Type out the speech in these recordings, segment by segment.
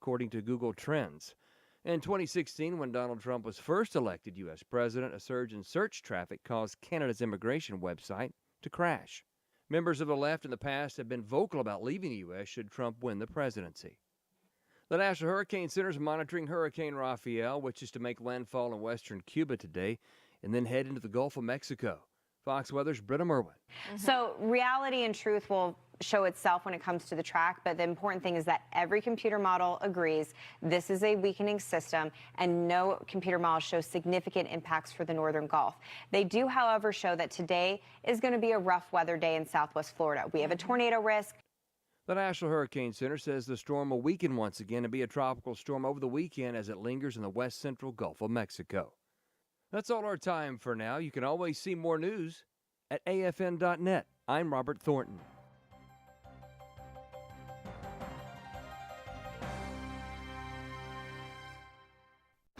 according to Google Trends. In 2016, when Donald Trump was first elected U.S. president, a surge in search traffic caused Canada's immigration website to crash. Members of the left in the past have been vocal about leaving the U.S. should Trump win the presidency. The National Hurricane Center is monitoring Hurricane Rafael, which is to make landfall in western Cuba today and then head into the Gulf of Mexico. Fox Weather's Britta Merwin. So reality and truth will show itself when it comes to the track, but the important thing is that every computer model agrees this is a weakening system, and no computer model shows significant impacts for the northern Gulf. They do, however, show that today is going to be a rough weather day in southwest Florida. We have a tornado risk. The National Hurricane Center says the storm will weaken once again and be a tropical storm over the weekend as it lingers in the west central Gulf of Mexico. That's all our time for now. You can always see more news at afn.net. I'm Robert Thornton.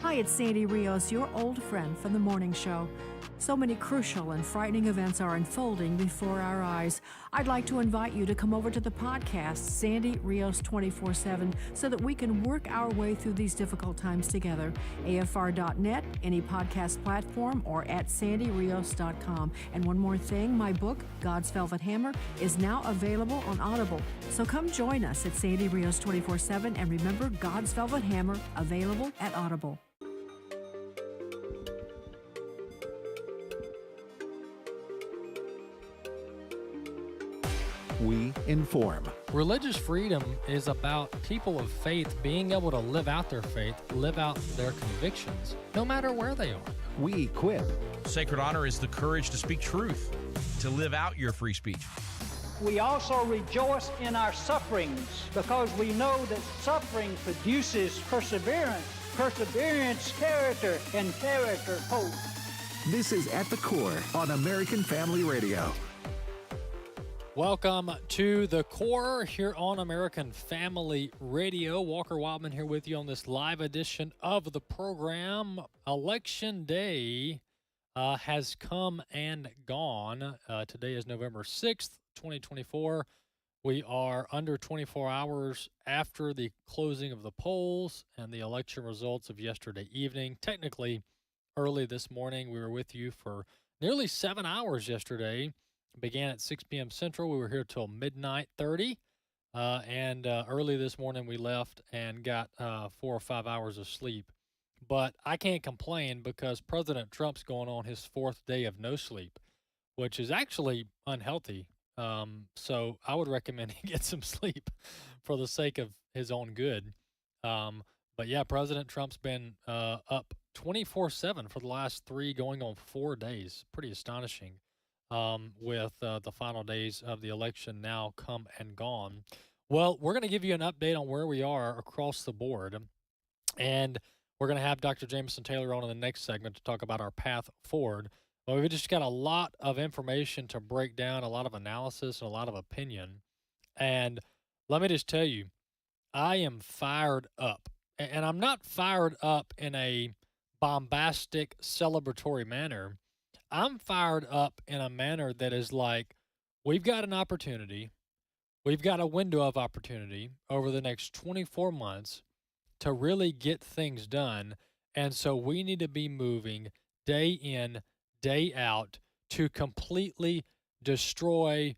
Hi, it's Sandy Rios, your old friend from the morning show. So many crucial and frightening events are unfolding before our eyes. I'd like to invite you to come over to the podcast, Sandy Rios 24/7, so that we can work our way through these difficult times together. AFR.net, any podcast platform, or at sandyrios.com. And one more thing, my book, God's Velvet Hammer, is now available on Audible. So come join us at Sandy Rios 24/7, and remember, God's Velvet Hammer, available at Audible. We inform. Religious freedom is about people of faith being able to live out their faith, live out their convictions, no matter where they are. We equip. Sacred honor is the courage to speak truth, to live out your free speech. We also rejoice in our sufferings because we know that suffering produces perseverance, perseverance, character, and character, hope. This is At the Core on American Family Radio. Welcome to The Core here on American Family Radio. Walker Wildmon here with you on this live edition of the program. Election Day has come and gone. Today is November 6th, 2024. We are under 24 hours after the closing of the polls and the election results of yesterday evening. Technically, early this morning, we were with you for nearly 7 hours yesterday. Began at 6 p.m. Central. We were here till midnight 30. And early this morning, we left and got 4 or 5 hours of sleep. But I can't complain because President Trump's going on his 4th day of no sleep, which is actually unhealthy. So I would recommend he get some sleep for the sake of his own good. But yeah, President Trump's been up 24/7 for the last 3 going on 4 days. Pretty astonishing. With the final days of the election now come and gone. Well, we're going to give you an update on where we are across the board, and we're going to have Dr. Jameson Taylor on in the next segment to talk about our path forward. But we've just got a lot of information to break down, a lot of analysis, and a lot of opinion. And let me just tell you, I am fired up. And I'm not fired up in a bombastic, celebratory manner. I'm fired up in a manner that is like, we've got an opportunity, we've got a window of opportunity over the next 24 months to really get things done. And so we need to be moving day in, day out to completely destroy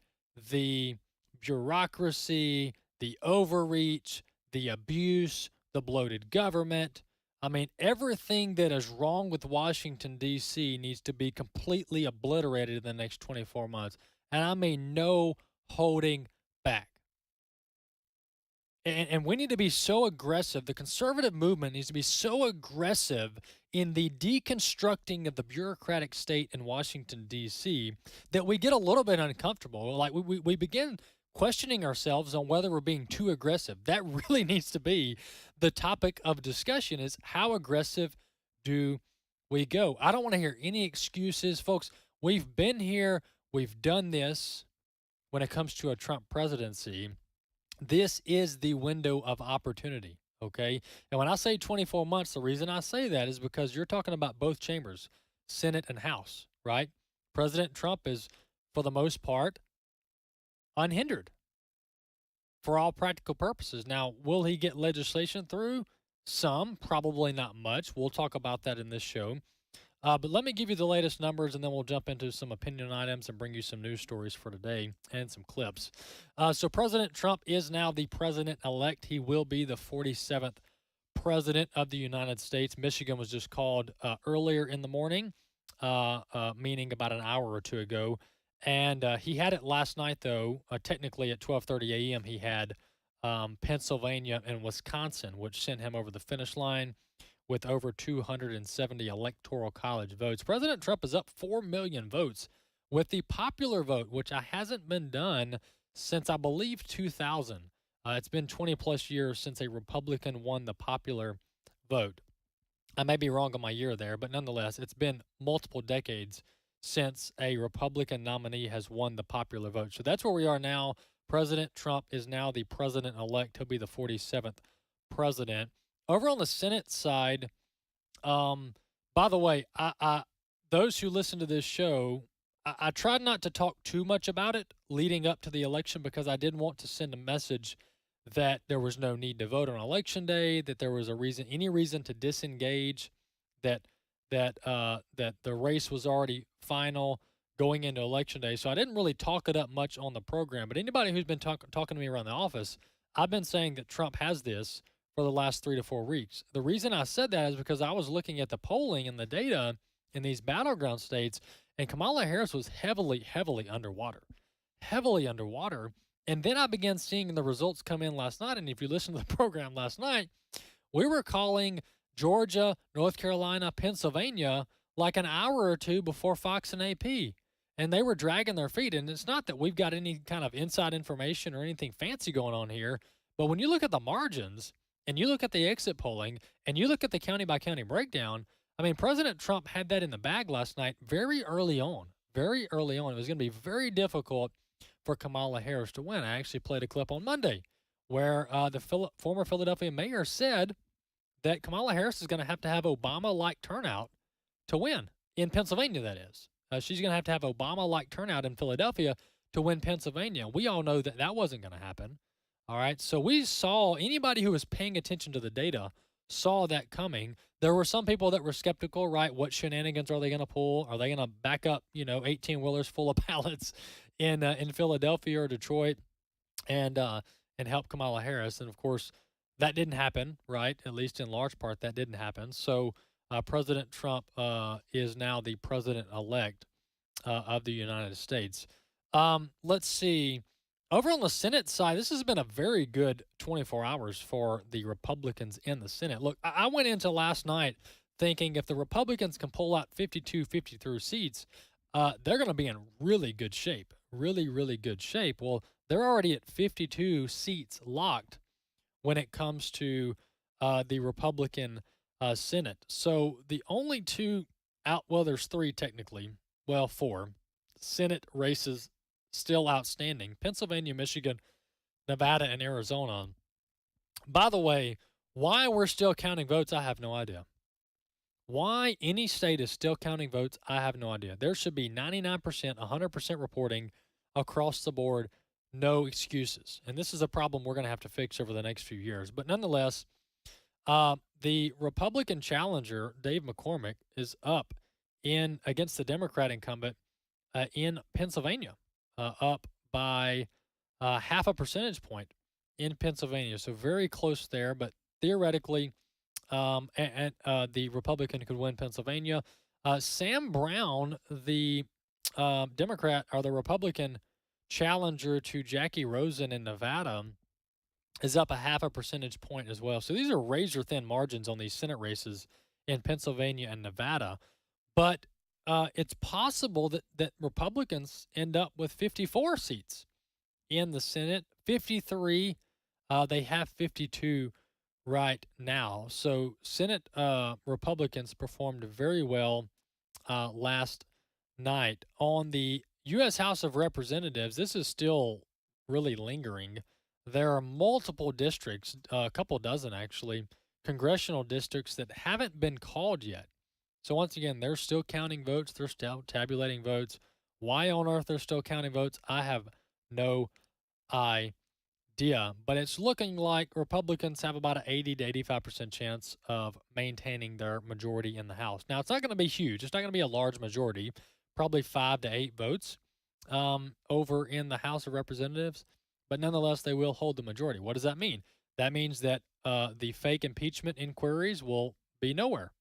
the bureaucracy, the overreach, the abuse, the bloated government. I mean, everything that is wrong with Washington, D.C. needs to be completely obliterated in the next 24 months. And I mean, no holding back. And we need to be so aggressive. The conservative movement needs to be so aggressive in the deconstructing of the bureaucratic state in Washington, D.C., that we get a little bit uncomfortable. Like we begin questioning ourselves on whether we're being too aggressive. That really needs to be the topic of discussion, is how aggressive do we go? I don't want to hear any excuses. Folks, we've been here. We've done this when it comes to a Trump presidency. This is the window of opportunity, okay? And when I say 24 months, the reason I say that is because you're talking about both chambers, Senate and House, right? President Trump is, for the most part, unhindered. for all practical purposes. Now, will he get legislation through? Some, probably not much. We'll talk about that in this show. But let me give you the latest numbers, and then we'll jump into some opinion items and bring you some news stories for today and some clips. So President Trump is now the president-elect. He will be the 47th president of the United States. Michigan was just called earlier in the morning, meaning about an hour or two ago. And he had it last night, though. Technically, at 12:30 a.m., he had Pennsylvania and Wisconsin, which sent him over the finish line with over 270 electoral college votes. President Trump is up 4 million votes with the popular vote, which hasn't been done since, I believe, 2000. It's been 20-plus years since a Republican won the popular vote. I may be wrong on my year there, but nonetheless, it's been multiple decades since a Republican nominee has won the popular vote. So that's where we are now. President Trump is now the president-elect. He'll be the 47th president. Over on the Senate side, by the way, those who listen to this show, I tried not to talk too much about it leading up to the election because I didn't want to send a message that there was no need to vote on Election Day, that there was any reason to disengage, that the race was already final going into Election Day. So I didn't really talk it up much on the program. But anybody who's been talking to me around the office, I've been saying that Trump has this for the last 3 to 4 weeks. The reason I said that is because I was looking at the polling and the data in these battleground states, and Kamala Harris was heavily underwater. And then I began seeing the results come in last night. And if you listen to the program last night, we were calling Georgia, North Carolina, Pennsylvania like an hour or two before Fox and AP. And they were dragging their feet. And it's not that we've got any kind of inside information or anything fancy going on here. But when you look at the margins and you look at the exit polling and you look at the county-by-county breakdown, I mean, President Trump had that in the bag last night very early on. It was going to be very difficult for Kamala Harris to win. I actually played a clip on Monday where the former Philadelphia mayor said that Kamala Harris is going to have Obama-like turnout to win, in Pennsylvania, that is. She's going to have Obama-like turnout in Philadelphia to win Pennsylvania. We all know that that wasn't going to happen. All right, so we saw, anybody who was paying attention to the data saw that coming. There were some people that were skeptical, right? What shenanigans are they going to pull? Are they going to back up, 18-wheelers full of ballots in Philadelphia or Detroit and help Kamala Harris? And, of course, that didn't happen, right? At least in large part, that didn't happen. So President Trump is now the president-elect of the United States. Let's see. Over on the Senate side, this has been a very good 24 hours for the Republicans in the Senate. Look, I went into last night thinking if the Republicans can pull out 53 seats, they're going to be in really good shape, really good shape. Well, they're already at 52 seats locked when it comes to the Republican Senate. So the only two there's three technically, four Senate races still outstanding: Pennsylvania, Michigan, Nevada, and Arizona. By the way, why we're still counting votes, I have no idea. Why any state is still counting votes, I have no idea. There should be 99%, 100% reporting across the board, no excuses. And this is a problem we're going to have to fix over the next few years. But nonetheless, the Republican challenger, Dave McCormick, is up against the Democrat incumbent in Pennsylvania. Up by half a percentage point in Pennsylvania. So very close there, but theoretically, the Republican could win Pennsylvania. Sam Brown, the Democrat or the Republican challenger to Jackie Rosen in Nevada, is up a half a percentage point as well. So these are razor-thin margins on these Senate races in Pennsylvania and Nevada. But it's possible that Republicans end up with 54 seats in the Senate. 53, they have 52 right now. So Senate Republicans performed very well last night. On the U.S. House of Representatives, this is still really lingering. There are multiple districts, a couple dozen actually, congressional districts that haven't been called yet. So once again, they're still counting votes. They're still tabulating votes. Why on earth they're still counting votes, I have no idea. idea, but it's looking like Republicans have about an 80 to 85% chance of maintaining their majority in the House. Now, it's not going to be huge. It's not going to be a large majority, probably 5 to 8 votes over in the House of Representatives, but nonetheless, they will hold the majority. What does that mean? That means that the fake impeachment inquiries will be nowhere.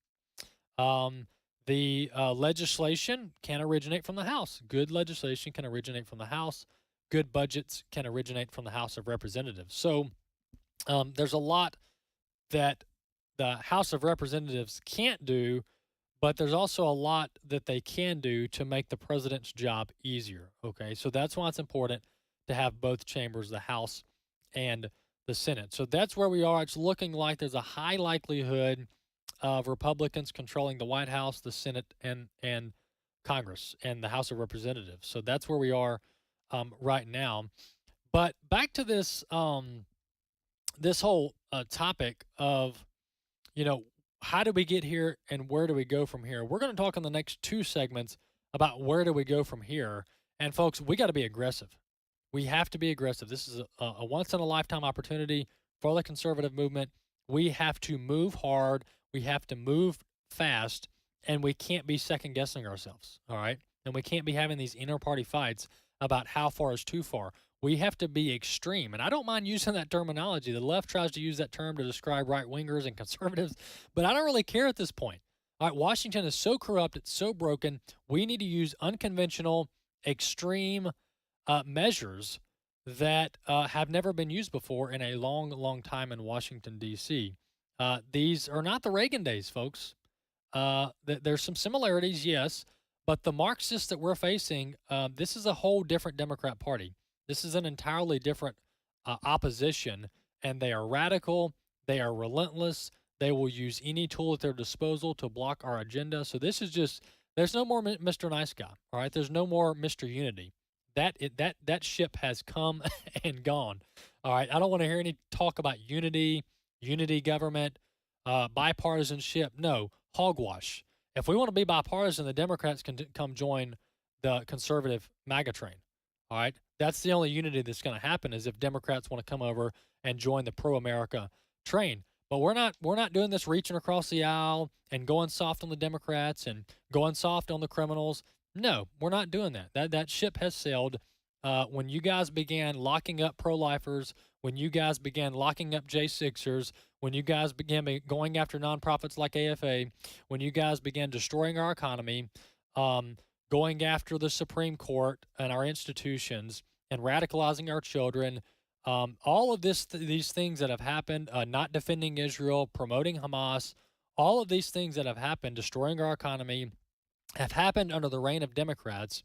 The legislation can originate from the House. Good legislation can originate from the House. Good budgets can originate from the House of Representatives. So there's a lot that the House of Representatives can't do, but there's also a lot that they can do to make the president's job easier. Okay, so that's why it's important to have both chambers, the House and the Senate. So that's where we are. It's looking like there's a high likelihood of Republicans controlling the White House, the Senate, and Congress, and the House of Representatives. So that's where we are right now. But back to this this whole topic of, how do we get here and where do we go from here? We're going to talk in the next 2 segments about where do we go from here. And folks, we got to be aggressive. We have to be aggressive. This is a once-in-a-lifetime opportunity for the conservative movement. We have to move hard. We have to move fast, and we can't be second-guessing ourselves, all right? And we can't be having these inter-party fights about how far is too far. We have to be extreme, and I don't mind using that terminology. The left tries to use that term to describe right-wingers and conservatives, but I don't really care at this point. All right, Washington is so corrupt, it's so broken, we need to use unconventional, extreme measures that have never been used before in a long, long time in Washington, D.C. These are not the Reagan days, folks. There's some similarities, yes, but the Marxists that we're facing, this is a whole different Democrat Party. This is an entirely different opposition, and they are radical. They are relentless. They will use any tool at their disposal to block our agenda. So this is just, there's no more Mr. Nice Guy, all right? There's no more Mr. Unity. That ship has come and gone, all right? I don't want to hear any talk about unity government, bipartisanship. No, hogwash. If we want to be bipartisan, the Democrats can come join the conservative MAGA train. All right, that's the only unity that's going to happen is if Democrats want to come over and join the pro-America train. But we're not doing this reaching across the aisle and going soft on the Democrats and going soft on the criminals. No, we're not doing that. That ship has sailed. When you guys began locking up pro-lifers, when you guys began locking up J6ers, when you guys began going after nonprofits like AFA, when you guys began destroying our economy, going after the Supreme Court and our institutions, and radicalizing our children, all of these things that have happened, not defending Israel, promoting Hamas, all of these things that have happened, destroying our economy, have happened under the reign of Democrats,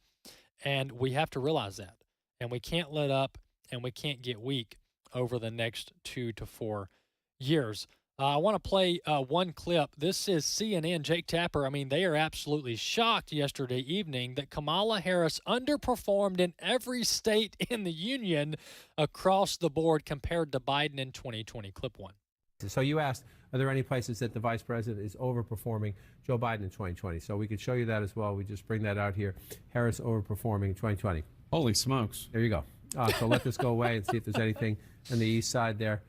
and we have to realize that. And we can't let up, and we can't get weak over the next 2 to 4 years. I want to play one clip. This is CNN, Jake Tapper. I mean, they are absolutely shocked yesterday evening that Kamala Harris underperformed in every state in the union across the board compared to Biden in 2020. Clip 1. So you asked, are there any places that the vice president is overperforming Joe Biden in 2020? So we could show you that as well. We just bring that out here. Harris overperforming 2020. Holy smokes. There you go. So let this go away and see if there's anything on the east side there.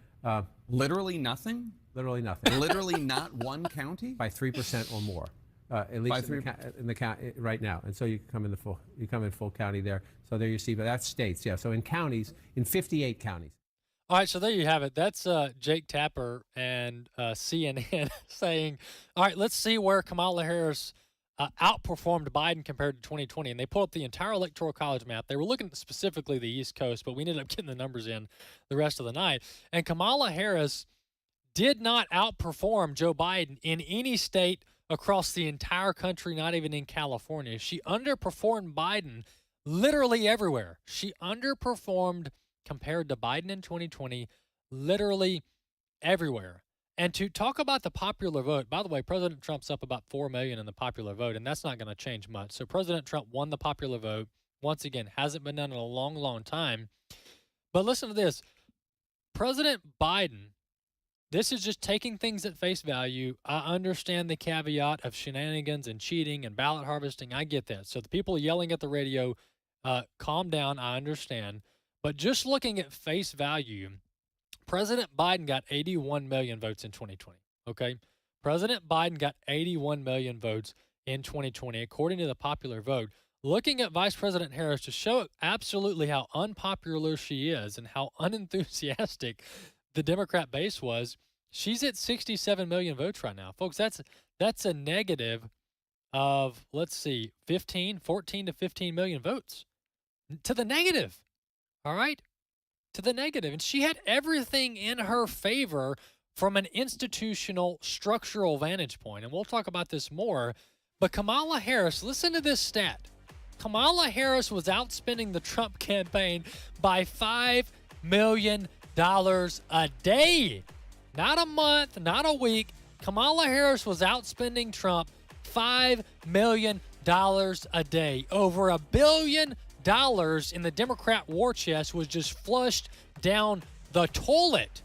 Literally nothing? Literally nothing. Literally not one county? By 3% or more, at least in the county right now. And so you come in full county there. So there you see, but that's states, yeah. So in counties, in 58 counties. All right, so there you have it. That's Jake Tapper and CNN saying, all right, let's see where Kamala Harris outperformed Biden compared to 2020. And they pulled up the entire Electoral College map. They were looking at specifically the East Coast, but we ended up getting the numbers in the rest of the night. And Kamala Harris did not outperform Joe Biden in any state across the entire country, not even in California. She underperformed Biden literally everywhere. She underperformed compared to Biden in 2020, literally everywhere. And to talk about the popular vote, by the way, President Trump's up about 4 million in the popular vote, and that's not going to change much. So President Trump won the popular vote. Once again, hasn't been done in a long, long time. But listen to this. President Biden, this is just taking things at face value. I understand the caveat of shenanigans and cheating and ballot harvesting. I get that. So the people yelling at the radio, calm down. I understand. But just looking at face value, President Biden got 81 million votes in 2020, okay? President Biden got 81 million votes in 2020, according to the popular vote. Looking at Vice President Harris to show absolutely how unpopular she is and how unenthusiastic the Democrat base was, she's at 67 million votes right now. Folks, that's a negative of, let's see, 14 to 15 million votes to the negative, all right? To the negative. And she had everything in her favor from an institutional, structural vantage point. And we'll talk about this more. But Kamala Harris, listen to this stat. Kamala Harris was outspending the Trump campaign by $5 million a day. Not a month, not a week. Kamala Harris was outspending Trump $5 million a day. Over $1 billion in the Democrat war chest was just flushed down the toilet.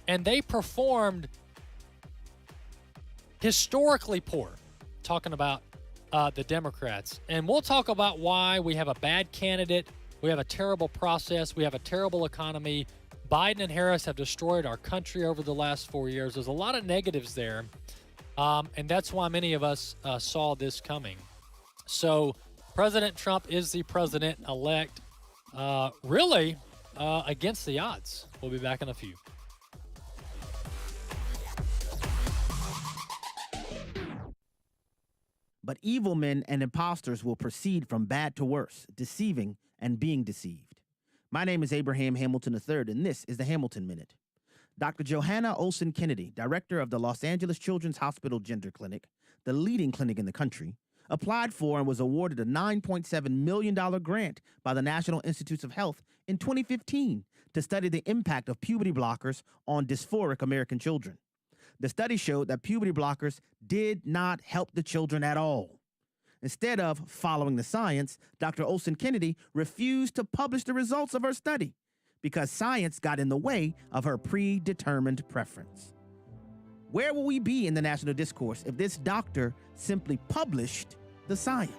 And they performed historically poor, talking about the Democrats. And we'll talk about why we have a bad candidate, we have a terrible process, we have a terrible economy. Biden and Harris have destroyed our country over the last 4 years. There's a lot of negatives there, and that's why many of us saw this coming. So President Trump is the president-elect, really against the odds. We'll be back in a few. But evil men and imposters will proceed from bad to worse, deceiving and being deceived. My name is Abraham Hamilton III, and this is the Hamilton Minute. Dr. Johanna Olsen Kennedy, director of the Los Angeles Children's Hospital Gender Clinic, the leading clinic in the country, applied for and was awarded a $9.7 million grant by the National Institutes of Health in 2015 to study the impact of puberty blockers on dysphoric American children. The study showed that puberty blockers did not help the children at all. Instead of following the science, Dr. Olsen Kennedy refused to publish the results of her study because science got in the way of her predetermined preference. Where will we be in the national discourse if this doctor simply published the science?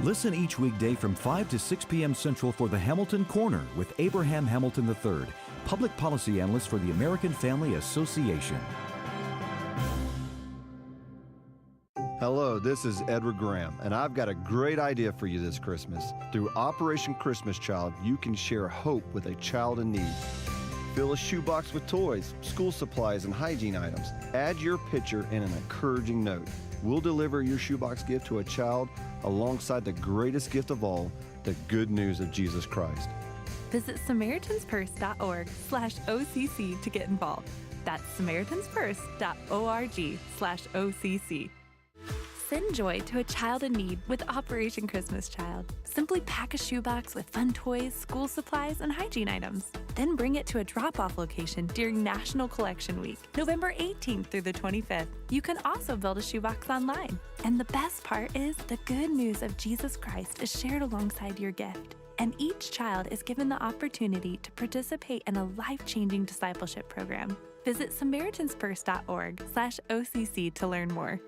Listen each weekday from 5 to 6 p.m. Central for the Hamilton Corner with Abraham Hamilton III, public policy analyst for the American Family Association. Hello, this is Edward Graham, and I've got a great idea for you this Christmas. Through Operation Christmas Child, you can share hope with a child in need. Fill a shoebox with toys, school supplies, and hygiene items. Add your picture and an encouraging note. We'll deliver your shoebox gift to a child alongside the greatest gift of all, the good news of Jesus Christ. Visit SamaritansPurse.org/OCC to get involved. That's SamaritansPurse.org/OCC. Send joy to a child in need with Operation Christmas Child. Simply pack a shoebox with fun toys, school supplies, and hygiene items. Then bring it to a drop-off location during National Collection Week, November 18th through the 25th. You can also build a shoebox online. And the best part is the good news of Jesus Christ is shared alongside your gift. And each child is given the opportunity to participate in a life-changing discipleship program. Visit SamaritansPurse.org/OCC to learn more.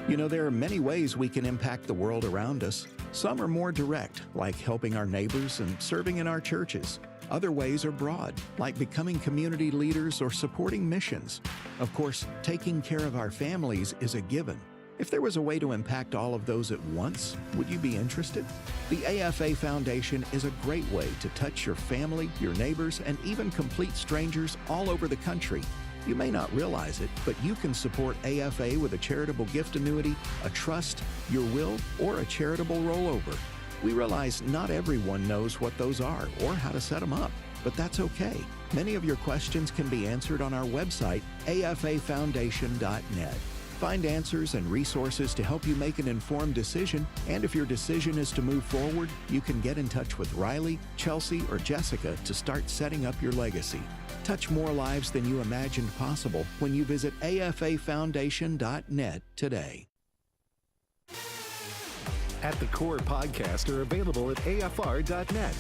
You know, there are many ways we can impact the world around us. Some are more direct, like helping our neighbors and serving in our churches. Other ways are broad, like becoming community leaders or supporting missions. Of course, taking care of our families is a given. If there was a way to impact all of those at once, would you be interested? The AFA Foundation is a great way to touch your family, your neighbors, and even complete strangers all over the country. You may not realize it, but you can support AFA with a charitable gift annuity, a trust, your will, or a charitable rollover. We realize not everyone knows what those are or how to set them up, but that's okay. Many of your questions can be answered on our website, afafoundation.net. Find answers and resources to help you make an informed decision, and if your decision is to move forward, you can get in touch with Riley, Chelsea, or Jessica to start setting up your legacy. Touch more lives than you imagined possible when you visit afafoundation.net today. At the Core podcasts are available at afr.net.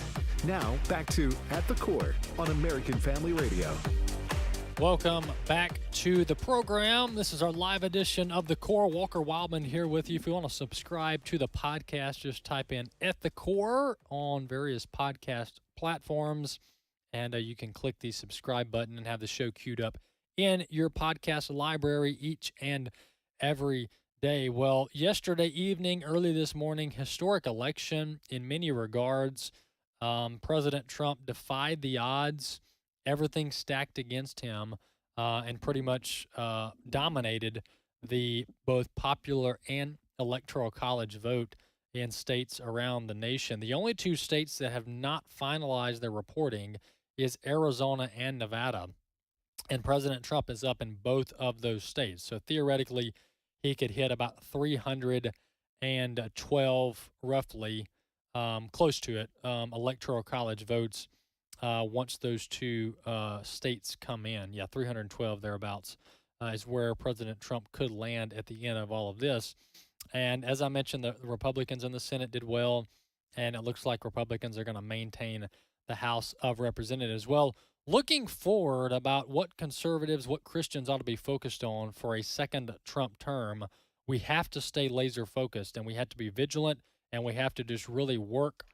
Now, back to At the Core on American Family Radio. Welcome back to the program. This is our live edition of The Core. Walker Wildmon here with you. If you want to subscribe to the podcast, just type in At The Core on various podcast platforms, and you can click the subscribe button and have the show queued up in your podcast library each and every day. Well, yesterday evening, early this morning, historic election in many regards. President Trump defied the odds. Everything stacked against him, and pretty much dominated the both popular and electoral college vote in states around the nation. The only two states that have not finalized their reporting is Arizona and Nevada, and President Trump is up in both of those states. So theoretically, he could hit about 312, roughly, close to it, electoral college votes once those two states come in. Yeah, 312 thereabouts is where President Trump could land at the end of all of this. And as I mentioned, the Republicans in the Senate did well, and it looks like Republicans are going to maintain the House of Representatives. Well, looking forward about what conservatives, what Christians ought to be focused on for a second Trump term, we have to stay laser focused, and we have to be vigilant, and we have to just really work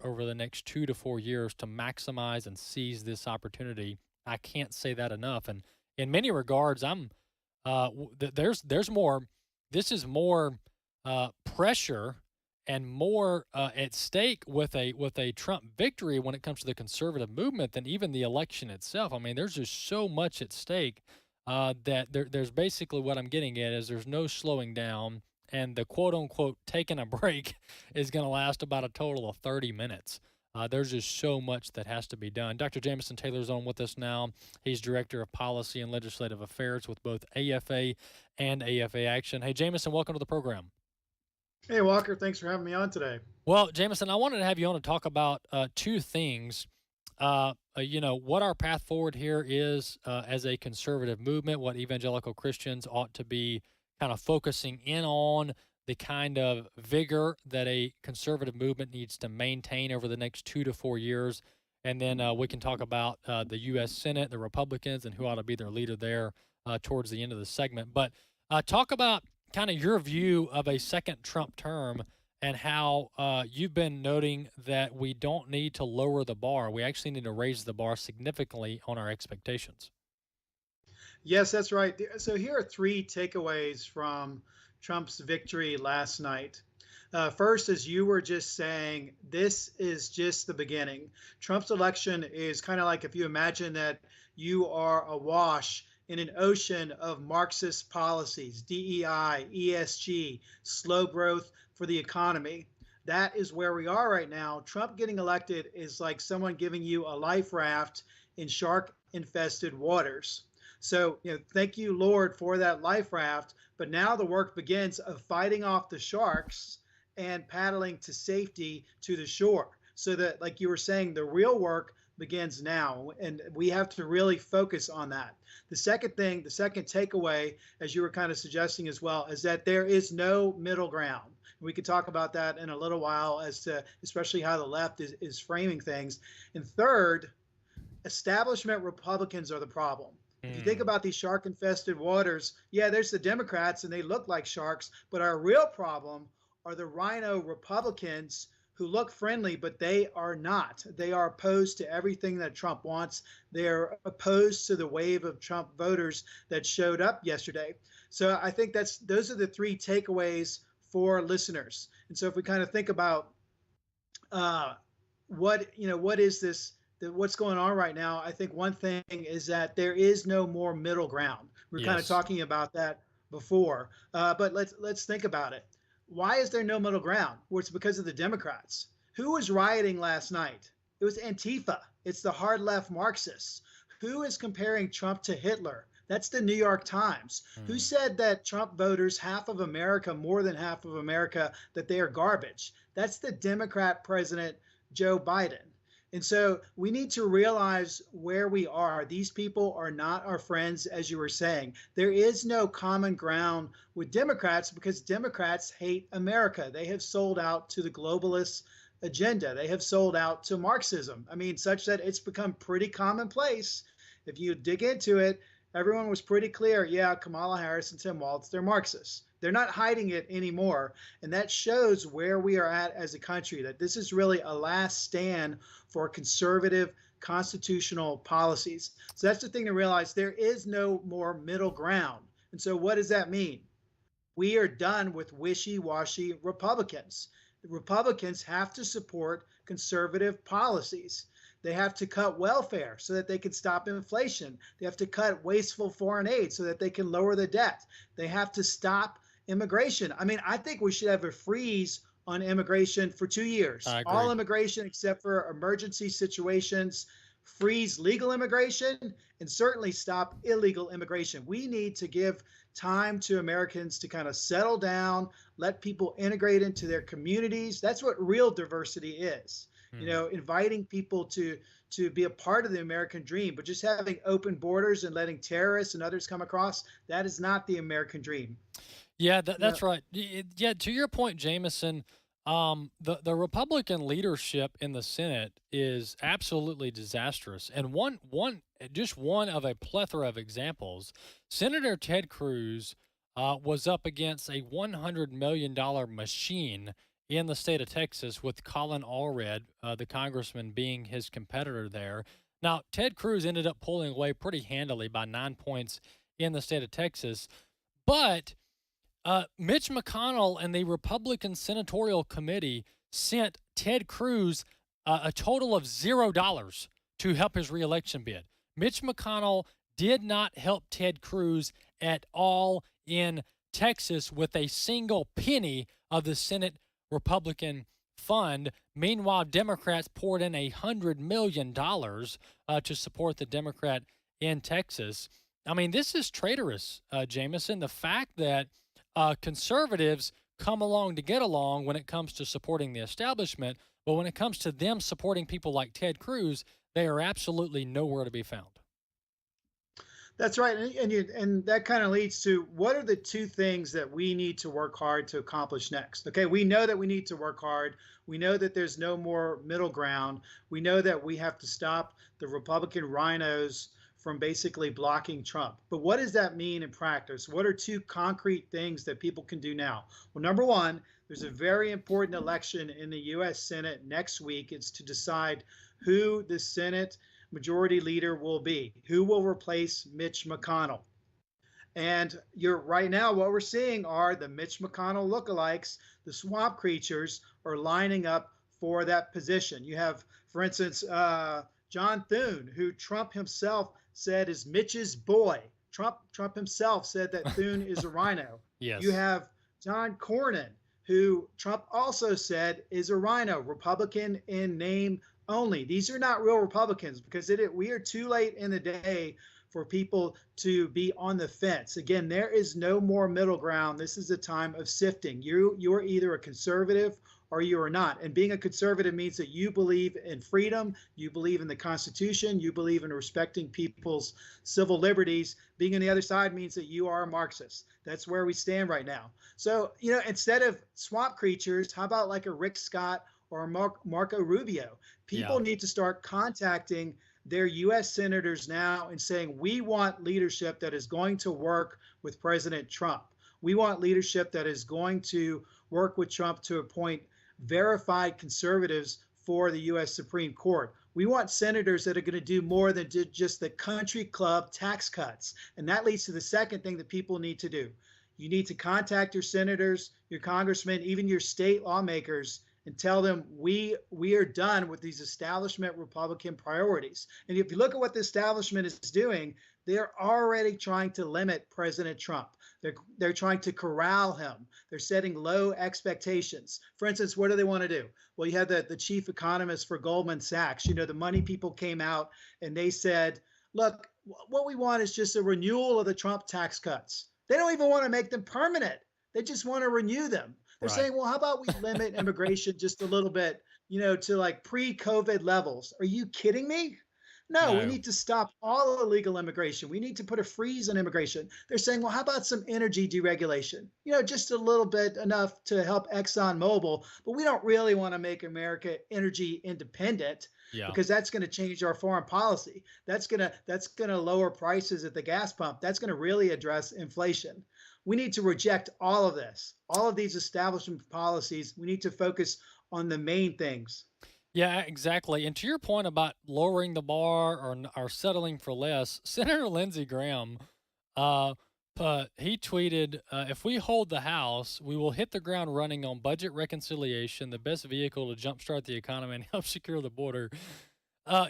over the next 2 to 4 years to maximize and seize this opportunity. I can't say that enough. And in many regards, there's more. This is more pressure and more at stake with a Trump victory when it comes to the conservative movement than even the election itself. I mean, there's just so much at stake that there's basically what I'm getting at is there's no slowing down. And the quote-unquote taking a break is going to last about a total of 30 minutes. There's just so much that has to be done. Dr. Jameson Taylor is on with us now. He's Director of Policy and Legislative Affairs with both AFA and AFA Action. Hey, Jameson, welcome to the program. Hey, Walker. Thanks for having me on today. Well, Jameson, I wanted to have you on to talk about two things. What our path forward here is as a conservative movement, what evangelical Christians ought to be kind of focusing in on, the kind of vigor that a conservative movement needs to maintain over the next 2 to 4 years. And then we can talk about the U.S. Senate, the Republicans, and who ought to be their leader there towards the end of the segment. But talk about kind of your view of a second Trump term and how you've been noting that we don't need to lower the bar. We actually need to raise the bar significantly on our expectations. Yes, that's right. So here are 3 takeaways from Trump's victory last night. First, as you were just saying, this is just the beginning. Trump's election is kind of like if you imagine that you are awash in an ocean of Marxist policies, DEI, ESG, slow growth for the economy. That is where we are right now. Trump getting elected is like someone giving you a life raft in shark-infested waters. So, thank you, Lord, for that life raft. But now the work begins of fighting off the sharks and paddling to safety to the shore. So that, like you were saying, the real work begins now. And we have to really focus on that. The second takeaway, as you were kind of suggesting as well, is that there is no middle ground. We could talk about that in a little while as to especially how the left is framing things. And third, establishment Republicans are the problem. If you think about these shark-infested waters, yeah, there's the Democrats, and they look like sharks. But our real problem are the RINO Republicans who look friendly, but they are not. They are opposed to everything that Trump wants. They're opposed to the wave of Trump voters that showed up yesterday. So I think those are the 3 takeaways for listeners. And so if we kind of think about what is this? What's going on right now, I think one thing is that there is no more middle ground. We're kind of talking about that before, but let's think about it. Why is there no middle ground? Well, it's because of the Democrats. Who was rioting last night? It was Antifa. It's the hard left Marxists. Who is comparing Trump to Hitler? That's the New York Times. Who said that Trump voters, half of America, more than half of America, that they are garbage? That's the Democrat President Joe Biden. And so we need to realize where we are. These people are not our friends, as you were saying. There is no common ground with Democrats because Democrats hate America. They have sold out to the globalist agenda. They have sold out to Marxism. I mean, such that it's become pretty commonplace If you dig into it, everyone was pretty clear. Yeah, Kamala Harris and Tim Walz, they're Marxists. They're not hiding it anymore. And that shows where we are at as a country, that this is really a last stand for conservative constitutional policies. So that's the thing to realize. There is no more middle ground. And so what does that mean? We are done with wishy-washy Republicans. The Republicans have to support conservative policies. They have to cut welfare so that they can stop inflation. They have to cut wasteful foreign aid so that they can lower the debt. They have to stop immigration. I mean, I think we should have a freeze on immigration for 2 years. All immigration except for emergency situations. Freeze legal immigration and certainly stop illegal immigration. We need to give time to Americans to kind of settle down, let people integrate into their communities. That's what real diversity is. You know, inviting people to be a part of the American dream, but just having open borders and letting terrorists and others come across, that is not the American dream. Yeah, that's right. Yeah, to your point, Jameson, the Republican leadership in the Senate is absolutely disastrous. And one of a plethora of examples, Senator Ted Cruz was up against a $100 million machine in the state of Texas, with Colin Allred, the congressman, being his competitor there. Now, Ted Cruz ended up pulling away pretty handily by 9 points in the state of Texas, but Mitch McConnell and the Republican Senatorial Committee sent Ted Cruz a total of $0 to help his reelection bid. Mitch McConnell did not help Ted Cruz at all in Texas with a single penny of the Senate Republican fund. Meanwhile, Democrats poured in $100 million to support the Democrat in Texas. I mean, this is traitorous, Jameson. The fact that conservatives come along to get along when it comes to supporting the establishment, but when it comes to them supporting people like Ted Cruz, they are absolutely nowhere to be found. That's right. And that kind of leads to, what are the two things that we need to work hard to accomplish next? Okay, we know that we need to work hard. We know that there's no more middle ground. We know that we have to stop the Republican RINOs from basically blocking Trump. But what does that mean in practice? What are two concrete things that people can do now? Well, number one, there's a very important election in the U.S. Senate next week. It's to decide who the Senate Majority Leader will be, who will replace Mitch McConnell. And right now, what we're seeing are the Mitch McConnell lookalikes, the swamp creatures, are lining up for that position. You have, for instance, John Thune, who Trump himself said is Mitch's boy. Trump himself said that Thune is a RINO. Yes. You have John Cornyn, who Trump also said is a RINO, Republican in name only. These are not real Republicans, because we are too late in the day for people to be on the fence. Again, there is no more middle ground. This is a time of sifting. You are either a conservative or you are not. And being a conservative means that you believe in freedom, you believe in the Constitution, you believe in respecting people's civil liberties. Being on the other side means that you are a Marxist. That's where we stand right now. So, instead of swamp creatures, how about like a Rick Scott or Marco Rubio? People need to start contacting their U.S. senators now and saying, we want leadership that is going to work with President Trump. We want leadership that is going to work with Trump to appoint verified conservatives for the U.S. Supreme Court. We want senators that are going to do more than just the country club tax cuts. And that leads to the second thing that people need to do. You need to contact your senators, your congressmen, even your state lawmakers, and tell them we are done with these establishment Republican priorities. And if you look at what the establishment is doing, they're already trying to limit President Trump. They're trying to corral him. They're setting low expectations. For instance, what do they want to do? Well, you had the chief economist for Goldman Sachs. The money people came out and they said, look, what we want is just a renewal of the Trump tax cuts. They don't even want to make them permanent. They just want to renew them. They're saying, well, how about we limit immigration just a little bit, to like pre-COVID levels? Are you kidding me? No, we need to stop all illegal immigration. We need to put a freeze on immigration. They're saying, well, how about some energy deregulation? Just a little bit, enough to help ExxonMobil, but we don't really want to make America energy independent. Yeah. because that's going to change our foreign policy. That's going to lower prices at the gas pump. That's going to really address inflation. We need to reject all of this, all of these establishment policies. We need to focus on the main things. Yeah, exactly. And to your point about lowering the bar or settling for less, Senator Lindsey Graham, he tweeted, "If we hold the House, we will hit the ground running on budget reconciliation, the best vehicle to jumpstart the economy and help secure the border."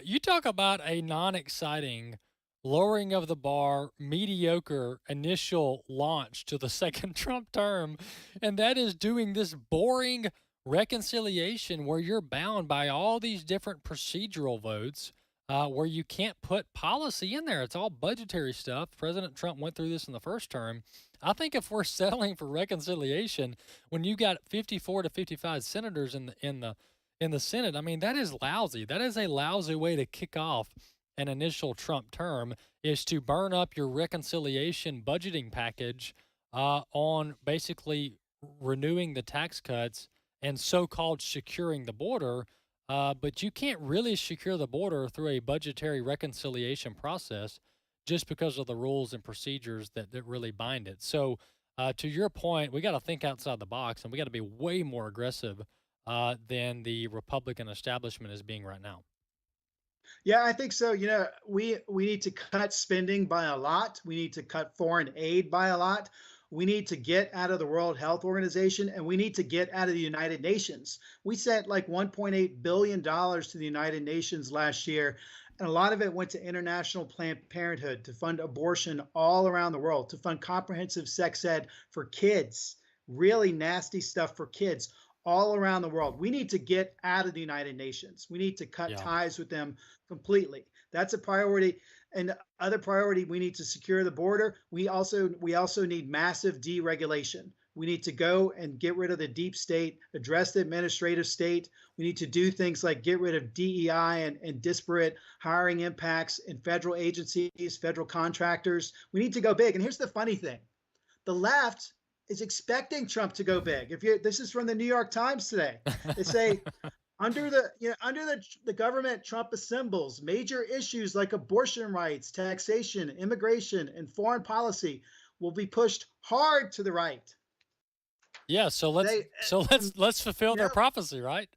You talk about a non-exciting lowering of the bar, mediocre initial launch to the second Trump term, and that is doing this boring reconciliation where you're bound by all these different procedural votes, where you can't put policy in there. It's all budgetary stuff. President Trump went through this in the first term. I think if we're settling for reconciliation when you got 54 to 55 senators in the Senate, I mean, that is lousy. That is a lousy way to kick off an initial Trump term, is to burn up your reconciliation budgeting package on basically renewing the tax cuts and so-called securing the border, but you can't really secure the border through a budgetary reconciliation process just because of the rules and procedures that really bind it. So to your point, we got to think outside the box, and we got to be way more aggressive than the Republican establishment is being right now. Yeah, I think so. We need to cut spending by a lot. We need to cut foreign aid by a lot. We need to get out of the World Health Organization, and we need to get out of the United Nations. We sent like $1.8 billion to the United Nations last year, and a lot of it went to International Planned Parenthood to fund abortion all around the world, to fund comprehensive sex ed for kids, really nasty stuff for kids all around the world. We need to get out of the United Nations. We need to cut ties with them completely. That's a priority. And other priority, we need to secure the border. We also need massive deregulation. We need to go and get rid of the deep state, address the administrative state. We need to do things like get rid of DEI and disparate hiring impacts in federal agencies, federal contractors. We need to go big. And here's the funny thing. The left is expecting Trump to go big. This is from the New York Times today. They say, under the government Trump assembles, major issues like abortion rights, taxation, immigration, and foreign policy will be pushed hard to the right. Yeah, so let's fulfill their prophecy, right?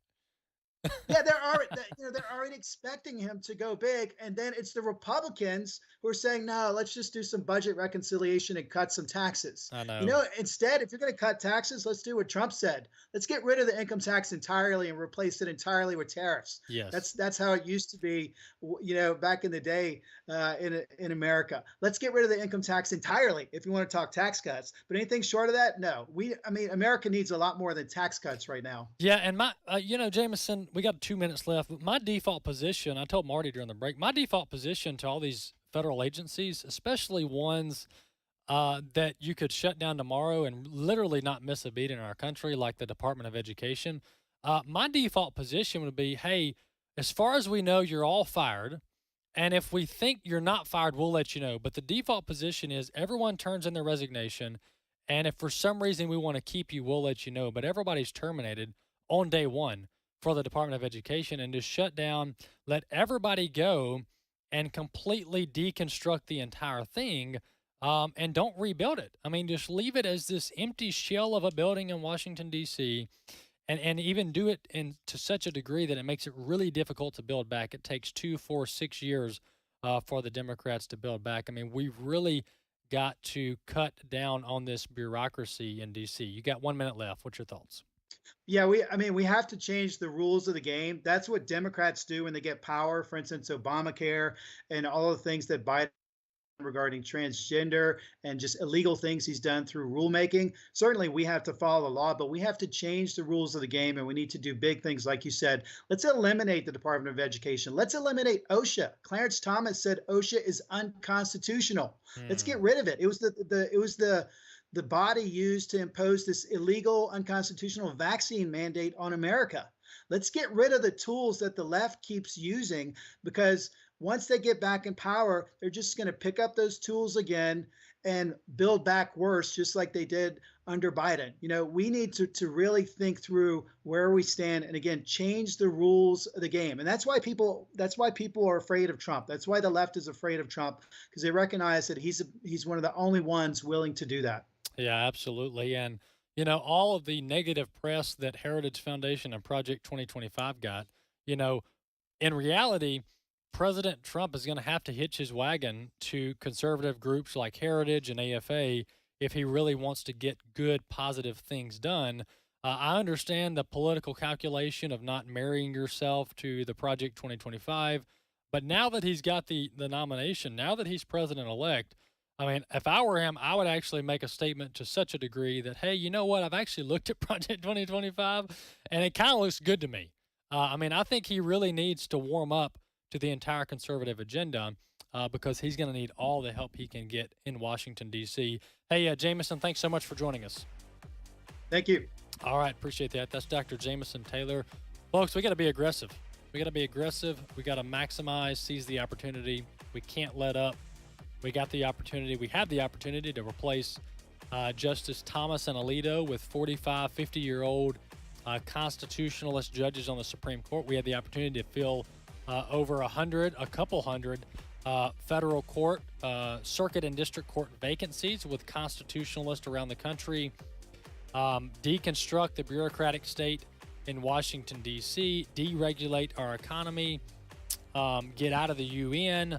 Yeah, they're already expecting him to go big, and then it's the Republicans who are saying, no, let's just do some budget reconciliation and cut some taxes. I know. Instead, if you're going to cut taxes, let's do what Trump said. Let's get rid of the income tax entirely and replace it entirely with tariffs. Yes, that's how it used to be, back in the day in America. Let's get rid of the income tax entirely if you want to talk tax cuts. But anything short of that, no. America needs a lot more than tax cuts right now. Yeah, and Jameson, we got 2 minutes left, but my default position, I told Marty during the break, my default position to all these federal agencies, especially ones that you could shut down tomorrow and literally not miss a beat in our country, like the Department of Education, my default position would be, hey, as far as we know, you're all fired. And if we think you're not fired, we'll let you know. But the default position is everyone turns in their resignation. And if for some reason we want to keep you, we'll let you know. But everybody's terminated on day one for the Department of Education, and just shut down, let everybody go, and completely deconstruct the entire thing, and don't rebuild it. I mean, just leave it as this empty shell of a building in Washington, D.C., and even do it to such a degree that it makes it really difficult to build back. It takes 2, 4, 6 years for the Democrats to build back. I mean, we've really got to cut down on this bureaucracy in D.C. You got 1 minute left. What's your thoughts? Yeah, we have to change the rules of the game. That's what Democrats do when they get power. For instance, Obamacare and all of the things that Biden regarding transgender and just illegal things he's done through rulemaking. Certainly, we have to follow the law, but we have to change the rules of the game, and we need to do big things, like you said. Let's eliminate the Department of Education. Let's eliminate OSHA. Clarence Thomas said OSHA is unconstitutional. Let's get rid of it. It was the body used to impose this illegal, unconstitutional vaccine mandate on America. Let's get rid of the tools that the left keeps using, because once they get back in power, they're just going to pick up those tools again and build back worse, just like they did under Biden. We need to really think through where we stand and again change the rules of the game. And that's why people are afraid of Trump. That's why the left is afraid of Trump, because they recognize that he's one of the only ones willing to do that. Yeah, absolutely. And all of the negative press that Heritage Foundation and Project 2025 got, in reality, President Trump is going to have to hitch his wagon to conservative groups like Heritage and AFA if he really wants to get good, positive things done. I understand the political calculation of not marrying yourself to the Project 2025, but now that he's got the nomination, now that he's president-elect, I mean, if I were him, I would actually make a statement to such a degree that, hey, you know what? I've actually looked at Project 2025, and it kind of looks good to me. I think he really needs to warm up to the entire conservative agenda because he's going to need all the help he can get in Washington, D.C. Hey, Jameson, thanks so much for joining us. Thank you. All right, appreciate that. That's Dr. Jameson Taylor. Folks, we got to be aggressive. We got to be aggressive. We got to maximize, seize the opportunity. We can't let up. We have the opportunity to replace Justice Thomas and Alito with 45, 50-year-old constitutionalist judges on the Supreme Court. We had the opportunity to fill a couple hundred federal court, circuit and district court vacancies with constitutionalists around the country, deconstruct the bureaucratic state in Washington, D.C., deregulate our economy, get out of the UN,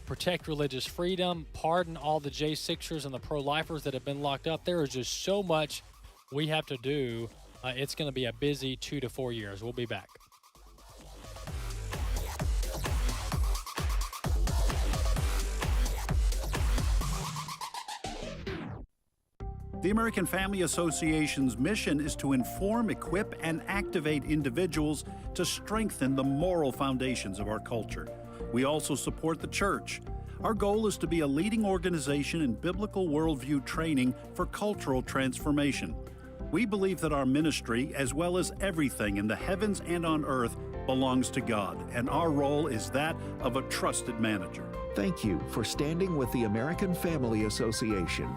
protect religious freedom, pardon all the J6ers and the pro-lifers that have been locked up. There is just so much we have to do. It's going to be a busy 2 to 4 years. We'll be back. The American Family Association's mission is to inform, equip, and activate individuals to strengthen the moral foundations of our culture. We also support the church. Our goal is to be a leading organization in biblical worldview training for cultural transformation. We believe that our ministry, as well as everything in the heavens and on earth, belongs to God, and our role is that of a trusted manager. Thank you for standing with the American Family Association.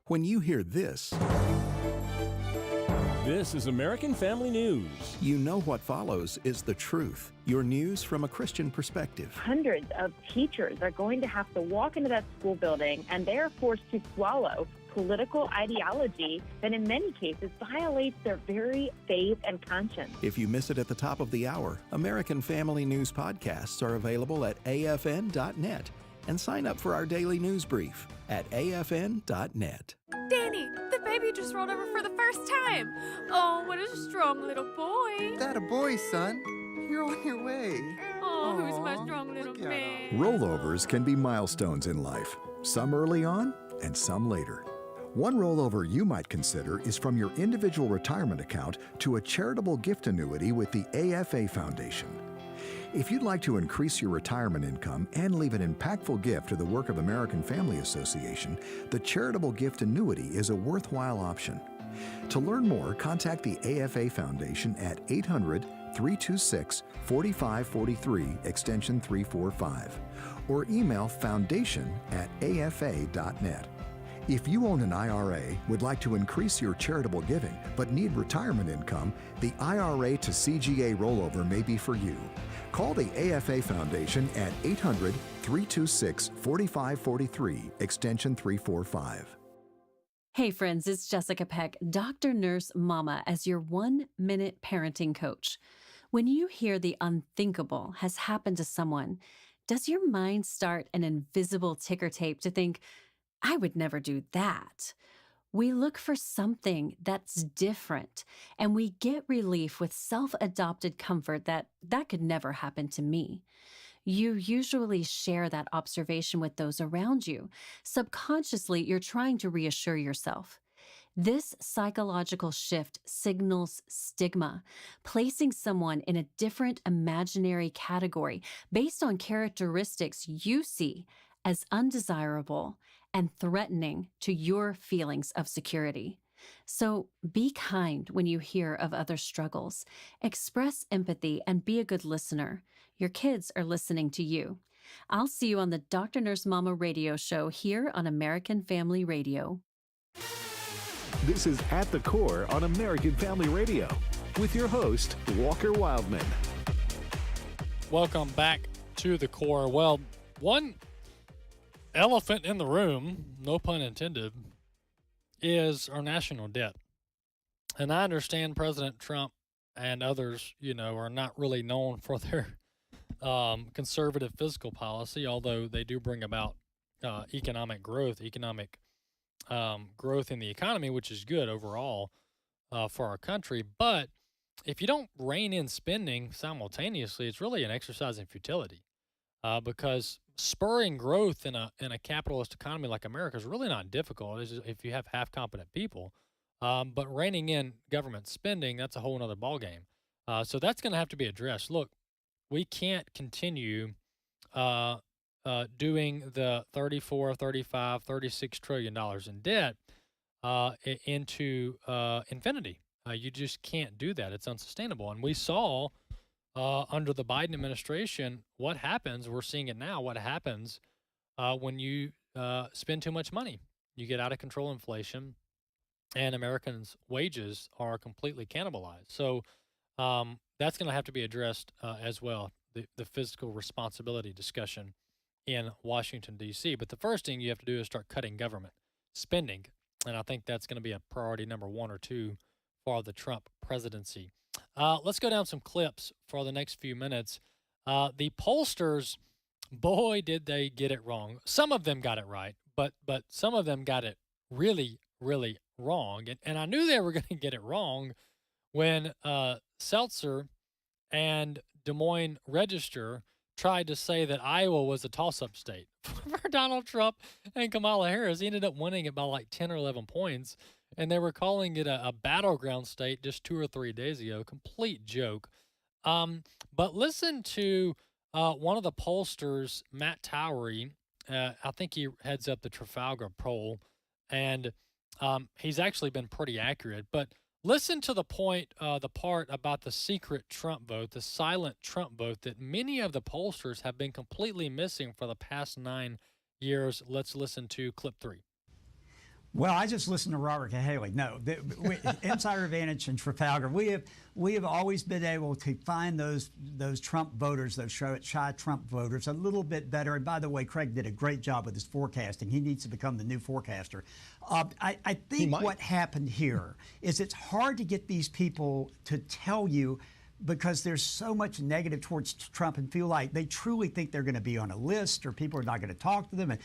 When you hear this is American Family News. You know what follows is the truth. Your news from a Christian perspective. Hundreds of teachers are going to have to walk into that school building, and they are forced to swallow political ideology that in many cases violates their very faith and conscience. If you miss it at the top of the hour, American Family News podcasts are available at afn.net. And sign up for our daily news brief at afn.net. Danny, the baby just rolled over for the first time. Oh, what a strong little boy. That a boy, son. You're on your way. Oh, who's my strong little man? Rollovers can be milestones in life, some early on and some later. One rollover you might consider is from your individual retirement account to a charitable gift annuity with the AFA Foundation. If you'd like to increase your retirement income and leave an impactful gift to the work of American Family Association, the charitable gift annuity is a worthwhile option. To learn more, contact the AFA Foundation at 800-326-4543, extension 345, or email foundation@afa.net. If you own an IRA, would like to increase your charitable giving, but need retirement income, the IRA to CGA rollover may be for you. Call the AFA Foundation at 800-326-4543, extension 345. Hey friends, it's Jessica Peck, Dr. Nurse Mama, as your 1-minute parenting coach. When you hear the unthinkable has happened to someone, does your mind start an invisible ticker tape to think, I would never do that? We look for something that's different, and we get relief with self-adopted comfort that could never happen to me. You usually share that observation with those around you. Subconsciously, you're trying to reassure yourself. This psychological shift signals stigma, placing someone in a different imaginary category based on characteristics you see as undesirable and threatening to your feelings of security. So be kind when you hear of other struggles. Express empathy and be a good listener. Your kids are listening to you. I'll see you on the Dr. Nurse Mama radio show here on American Family Radio. This is At the Core on American Family Radio with your host, Walker Wildmon. Welcome back to the core. Well, one elephant in the room, no pun intended, is our national debt. And I understand President Trump and others, are not really known for their conservative fiscal policy, although they do bring about economic growth in the economy, which is good overall for our country. But if you don't rein in spending simultaneously, it's really an exercise in futility, because spurring growth in a capitalist economy like America is really not difficult if you have half competent people. But reining in government spending, that's a whole nother ballgame. So that's going to have to be addressed. Look, we can't continue doing the $34, $35, $36 trillion in debt into infinity. You just can't do that. It's unsustainable. And we saw under the Biden administration what happens. We're seeing it now. What happens when you spend too much money? You get out of control inflation, and Americans' wages are completely cannibalized. So that's going to have to be addressed as well, the fiscal responsibility discussion in Washington, D.C. But the first thing you have to do is start cutting government spending. And I think that's going to be a priority number 1 or 2 for the Trump presidency. Let's go down some clips for the next few minutes. The pollsters, boy, did they get it wrong. Some of them got it right, but some of them got it really, really wrong. And I knew they were going to get it wrong when Seltzer and Des Moines Register tried to say that Iowa was a toss-up state for Donald Trump and Kamala Harris. He ended up winning it by like 10 or 11 points, and they were calling it a battleground state just 2 or 3 days ago. Complete joke. But listen to one of the pollsters, Matt Towery. I think he heads up the Trafalgar poll, and he's actually been pretty accurate. But listen to the part about the secret Trump vote, the silent Trump vote that many of the pollsters have been completely missing for the past 9 years. Let's listen to clip 3. Well, I just listened to Robert Cahaly. No, Insider Advantage and Trafalgar. We have always been able to find those Trump voters, those shy Trump voters, a little bit better. And by the way, Craig did a great job with his forecasting. He needs to become the new forecaster. I think what happened here is it's hard to get these people to tell you, because there's so much negative towards Trump and feel like they truly think they're going to be on a list or people are not going to talk to them. And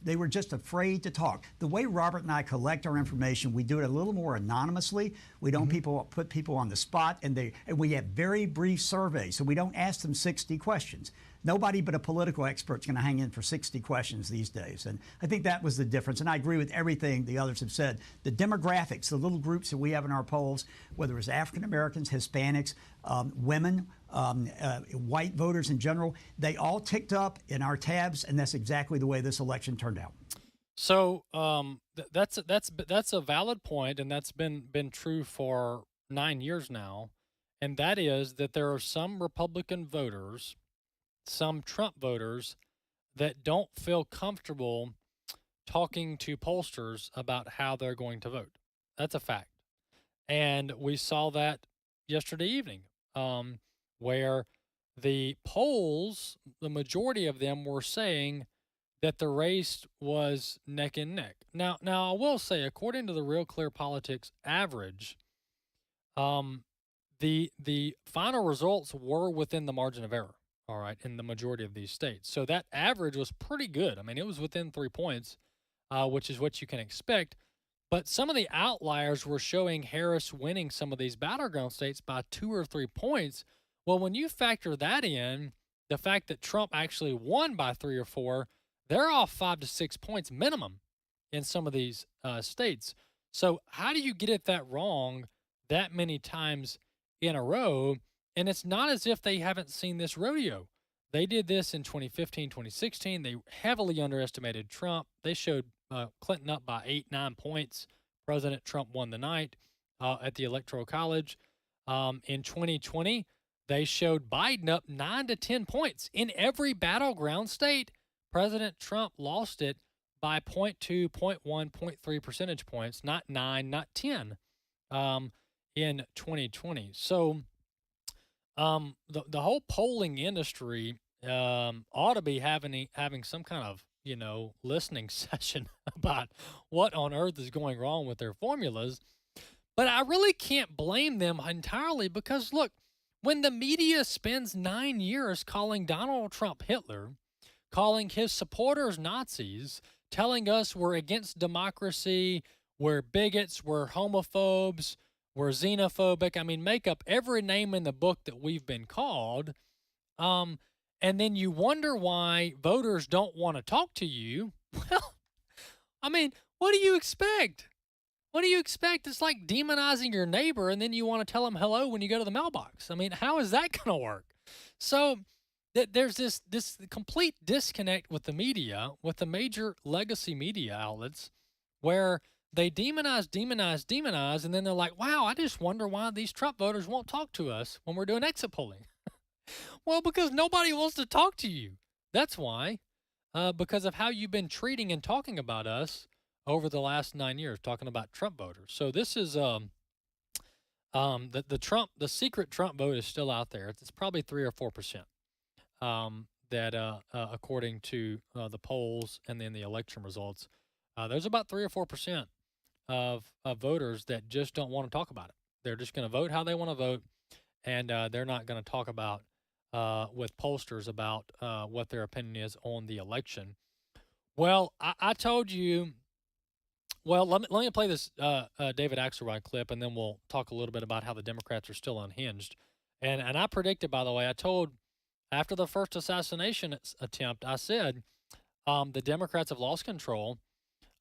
they were just afraid to talk. The way Robert and I collect our information, we do it a little more anonymously. We don't put people on the spot, and we have very brief surveys. So we don't ask them 60 questions. Nobody but a political expert is going to hang in for 60 questions these days. And I think that was the difference. And I agree with everything the others have said. The demographics, the little groups that we have in our polls, whether it's African Americans, Hispanics, women, white voters in general, they all ticked up in our tabs. And that's exactly the way this election turned out. So that's a valid point, and that's been true for 9 years now. And that is that there are some Republican voters, some Trump voters, that don't feel comfortable talking to pollsters about how they're going to vote. That's a fact. And we saw that yesterday evening, where the polls, the majority of them were saying that the race was neck and neck. Now I will say, according to the Real Clear Politics average, the final results were within the margin of error. All right, in the majority of these states. So that average was pretty good. I mean, it was within 3 points, which is what you can expect. But some of the outliers were showing Harris winning some of these battleground states by 2 or 3 points. Well, when you factor that in, the fact that Trump actually won by 3 or 4, they're off 5 to 6 points minimum in some of these states. So how do you get it that wrong that many times in a row? And it's not as if they haven't seen this rodeo. They did this in 2015, 2016. They heavily underestimated Trump. They showed Clinton up by 8-9 points. President Trump won the night at the Electoral College. In 2020, they showed Biden up 9 to 10 points. In every battleground state, President Trump lost it by 0.2, 0.1, 0.3 percentage points, not 9, not 10, in 2020. So the whole polling industry ought to be having some kind of, listening session about what on earth is going wrong with their formulas. But I really can't blame them entirely because, look, when the media spends 9 years calling Donald Trump Hitler, calling his supporters Nazis, telling us we're against democracy, we're bigots, we're homophobes, we're xenophobic, I mean, make up every name in the book that we've been called, and then you wonder why voters don't want to talk to you. Well, I mean, what do you expect? What do you expect? It's like demonizing your neighbor and then you want to tell him hello when you go to the mailbox. I mean, how is that going to work? So there's this complete disconnect with the media, with the major legacy media outlets, where they demonize, and then they're like, wow, I just wonder why these Trump voters won't talk to us when we're doing exit polling. Well, because nobody wants to talk to you. That's why. Because of how you've been treating and talking about us over the last 9 years, talking about Trump voters. So this is the secret Trump vote is still out there. It's probably 3 or 4%. That according to the polls and then the election results, there's about 3 or 4% of voters that just don't want to talk about it. They're just going to vote how they want to vote, and they're not going to talk about with pollsters about what their opinion is on the election. Well, I told you. Well, let me play this David Axelrod clip, and then we'll talk a little bit about how the Democrats are still unhinged. And I predicted, by the way, I told after the first assassination attempt, I said the Democrats have lost control.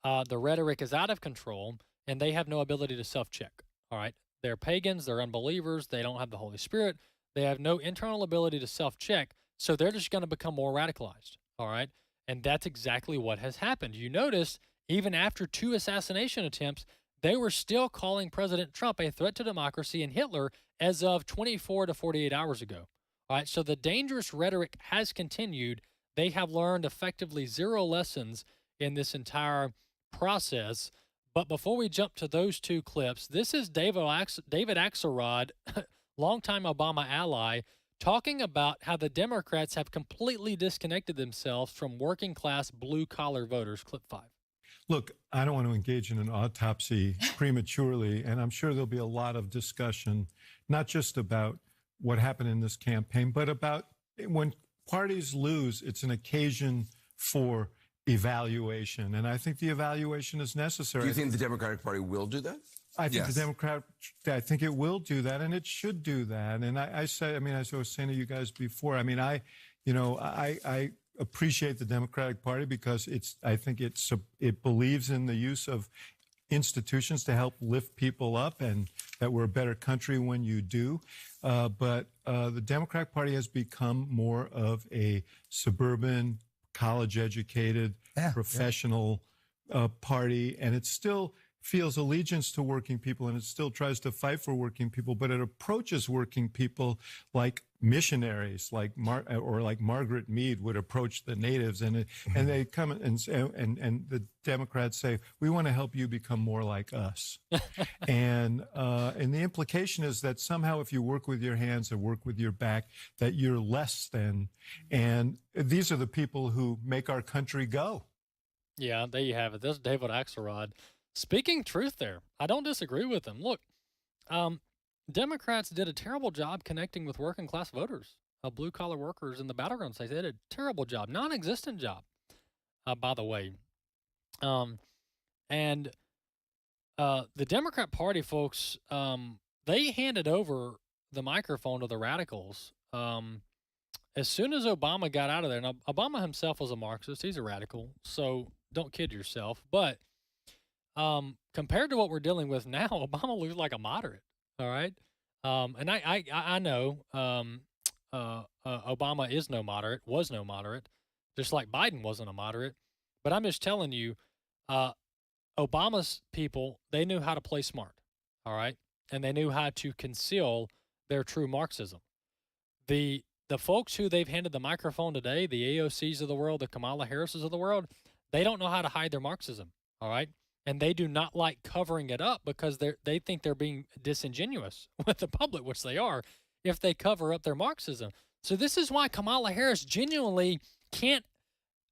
The rhetoric is out of control, and they have no ability to self-check. All right, they're pagans, they're unbelievers, they don't have the Holy Spirit, they have no internal ability to self-check, so they're just going to become more radicalized. All right, and that's exactly what has happened. You notice, even after 2 assassination attempts, they were still calling President Trump a threat to democracy and Hitler as of 24 to 48 hours ago. All right, so the dangerous rhetoric has continued. They have learned effectively 0 lessons in this entire process. But before we jump to those 2 clips, this is David Axelrod, longtime Obama ally, talking about how the Democrats have completely disconnected themselves from working-class blue-collar voters. Clip 5. Look, I don't want to engage in an autopsy prematurely, and I'm sure there'll be a lot of discussion, not just about what happened in this campaign, but about when parties lose, it's an occasion for evaluation. And I think the evaluation is necessary. Do you think the Democratic Party will do that? I think I think it will do that, and it should do that. And I say, I mean, as I was saying to you guys before, I mean, I appreciate the Democratic Party because I think it believes in the use of institutions to help lift people up, and that we're a better country when you do. But the Democratic Party has become more of a suburban, college-educated, professional party, and it still feels allegiance to working people, and it still tries to fight for working people, but it approaches working people like missionaries, like Margaret Mead would approach the natives, and they come and the Democrats say, we want to help you become more like us. and the implication is that somehow if you work with your hands or work with your back, that you're less than. And these are the people who make our country go. Yeah, there you have it. This is David Axelrod speaking truth there. I don't disagree with him. Look, Democrats did a terrible job connecting with working class voters, blue-collar workers in the battleground states. They did a terrible job, non-existent job, by the way. And the Democrat Party, folks, they handed over the microphone to the radicals as soon as Obama got out of there. Now, Obama himself was a Marxist. He's a radical, so don't kid yourself. But compared to what we're dealing with now, Obama looks like a moderate. All right. And I know Obama is no moderate, was no moderate, just like Biden wasn't a moderate. But I'm just telling you, Obama's people, they knew how to play smart. All right. And they knew how to conceal their true Marxism. the folks who they've handed the microphone today, the AOCs of the world, the Kamala Harrises of the world, they don't know how to hide their Marxism, all right? And they do not like covering it up because they think they're being disingenuous with the public, which they are, if they cover up their Marxism. So this is why Kamala Harris genuinely can't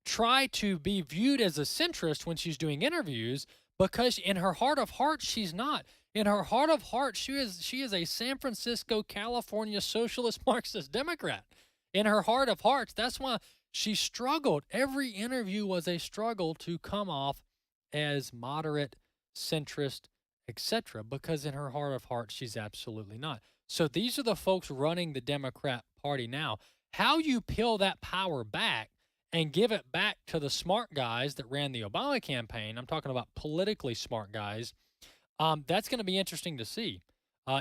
try to be viewed as a centrist when she's doing interviews, because in her heart of hearts, she's not. In her heart of hearts, she is a San Francisco, California socialist Marxist Democrat. In her heart of hearts, that's why she struggled. Every interview was a struggle to come off as moderate, centrist, etc., because in her heart of hearts, she's absolutely not. So these are the folks running the Democrat Party now. How you peel that power back and give it back to the smart guys that ran the Obama campaign, I'm talking about politically smart guys, that's going to be interesting to see.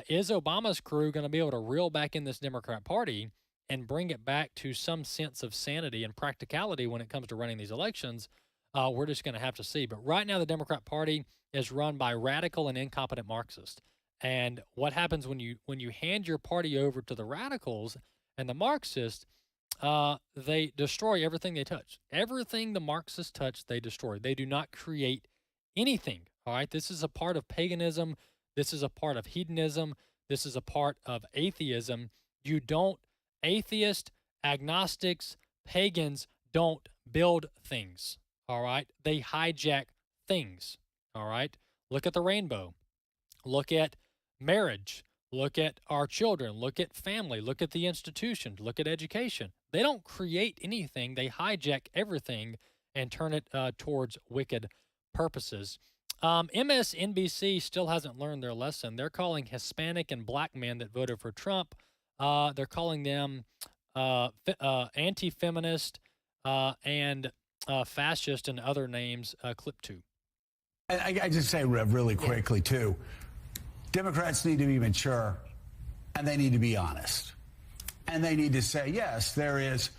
Is Obama's crew going to be able to reel back in this Democrat Party and bring it back to some sense of sanity and practicality when it comes to running these elections? We're just going to have to see. But right now, the Democrat Party is run by radical and incompetent Marxists. And what happens when you hand your party over to the radicals and the Marxists? They destroy everything they touch. Everything the Marxists touch, they destroy. They do not create anything. All right, this is a part of paganism. This is a part of hedonism. This is a part of atheism. Atheists, agnostics, pagans don't build things. All right, they hijack things. All right, look at the rainbow. Look at marriage. Look at our children. Look at family. Look at the institutions. Look at education. They don't create anything. They hijack everything and turn it towards wicked purposes. MSNBC still hasn't learned their lesson. They're calling Hispanic and black men that voted for Trump, they're calling them anti-feminist and fascist and other names, clip 2. I just say, Rev, really quickly, too, Democrats need to be mature, and they need to be honest. And they need to say, yes, there's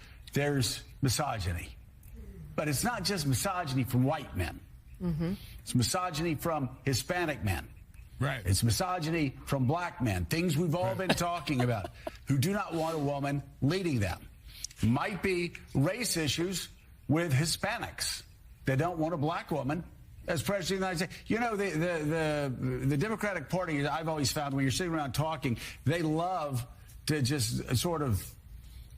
misogyny. But it's not just misogyny from white men. Mm-hmm. It's misogyny from Hispanic men. Right. It's misogyny from black men, things we've all been talking about, who do not want a woman leading them. Might be race issues with Hispanics. They don't want a black woman as president of the United States. You know, the Democratic Party, I've always found, when you're sitting around talking, they love to just sort of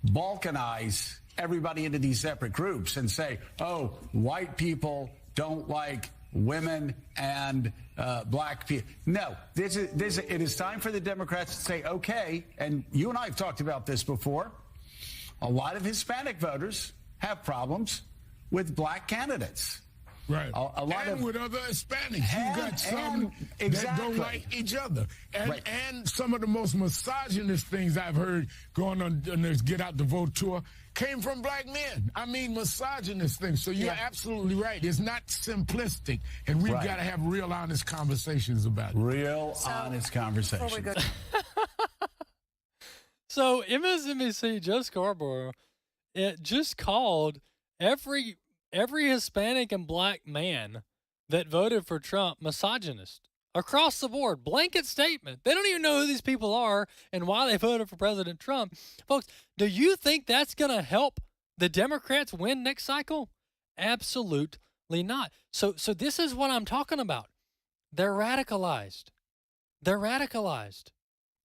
balkanize everybody into these separate groups and say, oh, white people don't like women and black people. No, it is time for the Democrats to say, okay, and you and I have talked about this before, a lot of Hispanic voters have problems with black candidates. Right. A lot and with other Hispanics. You've got some that don't like each other. And some of the most misogynist things I've heard going on this Get Out the Vote tour came from black men. I mean, misogynist things. So you're absolutely right. It's not simplistic. And we've got to have real honest conversations about it. Real honest conversations. So MSNBC, Joe Scarborough, it just called every Hispanic and black man that voted for Trump misogynist across the board. Blanket statement. They don't even know who these people are and why they voted for President Trump. Folks, do you think that's going to help the Democrats win next cycle? Absolutely not. So this is what I'm talking about. They're radicalized. They're radicalized.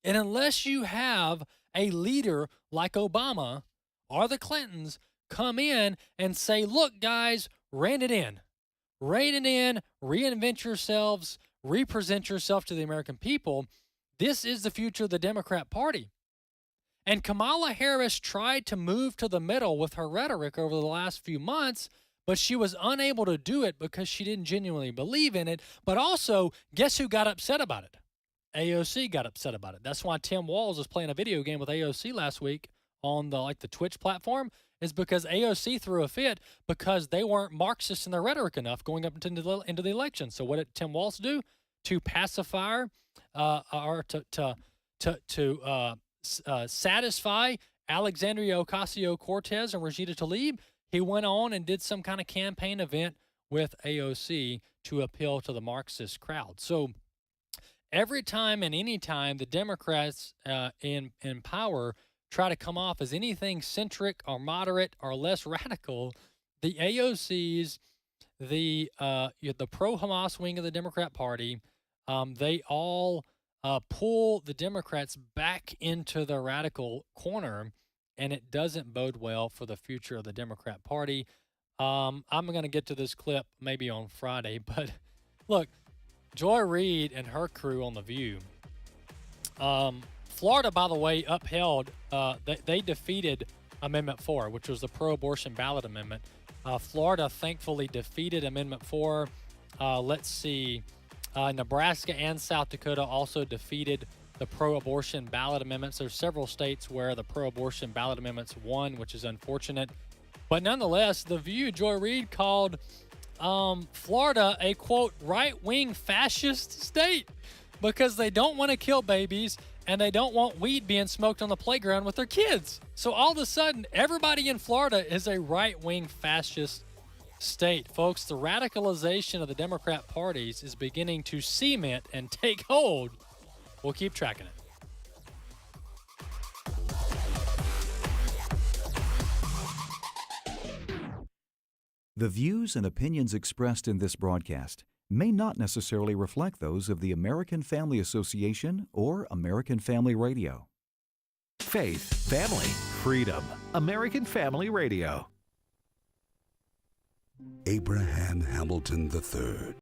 And unless you have a leader like Obama or the Clintons come in and say, look, guys, rein it in, reinvent yourselves, represent yourself to the American people. This is the future of the Democrat Party. And Kamala Harris tried to move to the middle with her rhetoric over the last few months, but she was unable to do it because she didn't genuinely believe in it. But also, guess who got upset about it? AOC got upset about it. That's why Tim Walz was playing a video game with AOC last week on the Twitch platform, is because AOC threw a fit because they weren't Marxist in their rhetoric enough going up into the election. So what did Tim Walz do? To pacify or to satisfy Alexandria Ocasio-Cortez and Rashida Tlaib, he went on and did some kind of campaign event with AOC to appeal to the Marxist crowd. So every time and any time the Democrats in power try to come off as anything centric or moderate or less radical, the AOCs, the pro-Hamas wing of the Democrat Party, they all pull the Democrats back into the radical corner, and it doesn't bode well for the future of the Democrat Party. I'm going to get to this clip maybe on Friday, but look, Joy Reid and her crew on The View. Florida, by the way, upheld, they defeated Amendment 4, which was the pro-abortion ballot amendment. Florida thankfully defeated Amendment 4. Let's see. Nebraska and South Dakota also defeated the pro-abortion ballot amendments. There's several states where the pro-abortion ballot amendments won, which is unfortunate. But nonetheless, The View, Joy Reid called Florida a, quote, right-wing fascist state because they don't want to kill babies and they don't want weed being smoked on the playground with their kids. So all of a sudden, everybody in Florida is a right-wing fascist state. Folks, the radicalization of the Democrat parties is beginning to cement and take hold. We'll keep tracking it. The views and opinions expressed in this broadcast may not necessarily reflect those of the American Family Association or American Family Radio. Faith, family, freedom. American Family Radio. Abraham Hamilton III